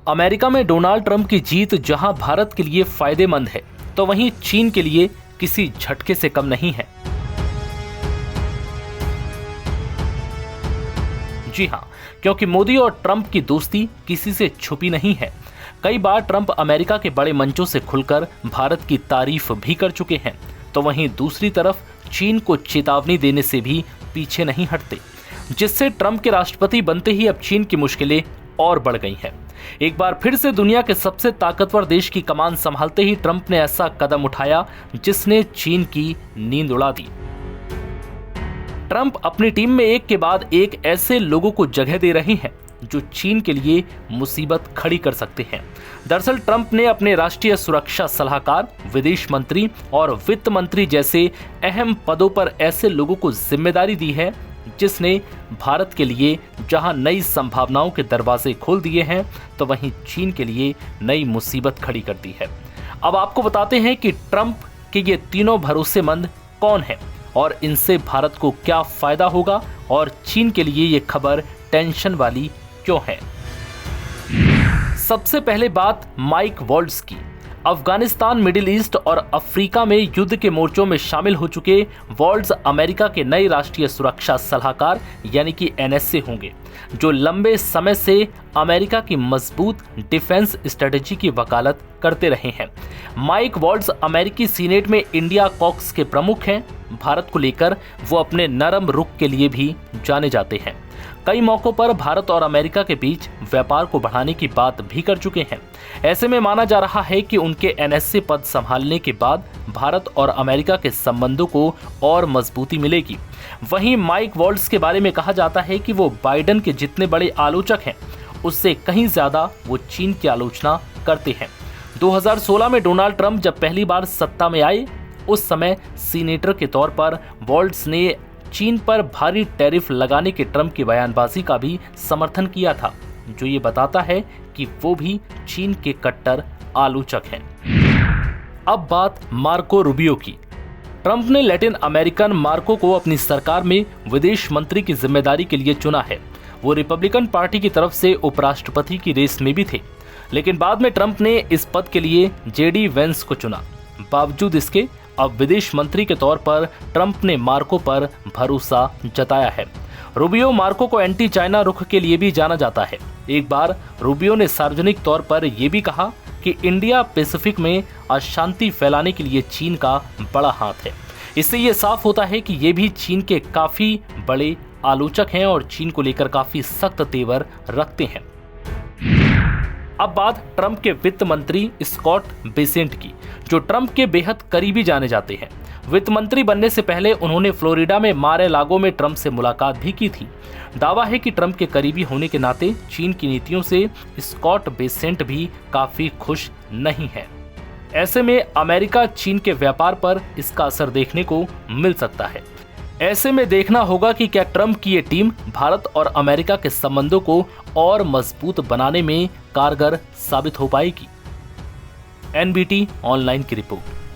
America में Donald Trump की जीत जहां भारत के लिए फायदेमंद है, तो वहीं चीन के लिए किसी झटके से कम नहीं है। जी हां, क्योंकि मोदी और ट्रंप की दोस्ती किसी से छुपी नहीं है। कई बार ट्रंप अमेरिका के बड़े मंचों से खुलकर भारत की तारीफ भी कर चुके हैं, तो वहीं दूसरी तरफ चीन को चेतावनी देने से भी पीछे नहीं हटते, जिससे ट्रंप के राष्ट्रपति बनते ही अब चीन की मुश्किलें और बढ़ गई हैं। एक बार फिर से दुनिया के सबसे ताकतवर देश की कमान संभालते ही ट्रंप ने ऐसा कदम उठाया जिसने चीन की नींद उड़ा दी। ट्रंप अपनी टीम में एक के बाद एक ऐसे लोगों को जगह दे रहे हैं जो चीन के लिए मुसीबत खड़ी कर सकते हैं। दरअसल ट्रंप ने अपने राष्ट्रीय सुरक्षा सलाहकार, विदेश मंत्री और वित्त मंत्री जैसे अहम पदों पर ऐसे लोगों को जिम्मेदारी दी है जिसने भारत के लिए जहां नई संभावनाओं के दरवाजे खोल दिए हैं, तो वहीं चीन के लिए नई मुसीबत खड़ी कर दी है। अब आपको बताते हैं कि ट्रंप के ये तीनों भरोसेमंद कौन हैं और इनसे भारत को क्या फायदा होगा और चीन के लिए ये खबर टेंशन वाली क्यों है। सबसे पहले बात माइक वॉल्ट्ज की। अफगानिस्तान, मिडिल ईस्ट और अफ्रीका में युद्ध के मोर्चों में शामिल हो चुके वॉल्ट्ज अमेरिका के नए राष्ट्रीय सुरक्षा सलाहकार यानी कि एनएसए होंगे, जो लंबे समय से अमेरिका की मजबूत डिफेंस स्ट्रेटेजी की वकालत करते रहे हैं। माइक वॉल्ट्ज अमेरिकी सीनेट में इंडिया कॉक्स के प्रमुख हैं। भारत को लेकर वो अपने नरम रुख के लिए भी जाने जाते हैं। कई मौकों पर भारत और अमेरिका के बीच व्यापार को बढ़ाने की बात भी कर चुके हैं। ऐसे में माना जा रहा है कि उनके एनएसए पद संभालने के बाद भारत और अमेरिका के संबंधों को और मजबूती मिलेगी। वहीं माइक वॉल्ट्ज के बारे में कहा जाता है कि वो बाइडेन के जितने बड़े आलोचक हैं, उससे कहीं ज्यादा वो चीन की आलोचना करते हैं। 2016 में डोनाल्ड ट्रंप जब पहली बार सत्ता में आए, उस समय सीनेटर के तौर पर वॉल्ट्ज ने चीन पर भारी टैरिफ लगाने के ट्रंप की बयानबाजी का भी समर्थन किया था, जो ये बताता है कि वो भी चीन के कट्टर आलोचक हैं। अब बात मार्को रूबियो की। ट्रंप ने लैटिन अमेरिकन मार्को को अपनी सरकार में विदेश मंत्री की जिम्मेदारी के लिए चुना है। वो रिपब्लिकन पार्टी की तरफ से उपराष्ट्रपति की रेस में भी थे, लेकिन बाद में ट्रंप ने इस पद के लिए जेडी वेंस को चुना। बावजूद इसके अब विदेश मंत्री के तौर पर ट्रंप ने मार्को पर भरोसा जताया है। रूबियो मार्को को एंटी चाइना रुख के लिए भी जाना जाता है। एक बार रूबियो ने सार्वजनिक तौर पर यह भी कहा कि इंडिया पैसिफिक में अशांति फैलाने के लिए चीन का बड़ा हाथ है। इससे ये साफ होता है कि ये भी चीन के काफी बड़े आलोचक हैं और चीन को लेकर काफी सख्त तेवर रखते हैं। अब बात ट्रंप के वित्त मंत्री स्कॉट बेसेंट की, जो ट्रंप के बेहद करीबी जाने जाते हैं। वित्त मंत्री बनने से पहले उन्होंने फ्लोरिडा में मार-ए-लागो में ट्रंप से मुलाकात भी की थी। दावा है कि ट्रंप के करीबी होने के नाते चीन की नीतियों से स्कॉट बेसेंट भी काफी खुश नहीं है। ऐसे में अमेरिका चीन के व्यापार पर इसका असर देखने को मिल सकता है। ऐसे में देखना होगा कि क्या ट्रंप की ये टीम भारत और अमेरिका के संबंधों को और मजबूत बनाने में कारगर साबित हो पाएगी। एनबीटी ऑनलाइन की रिपोर्ट।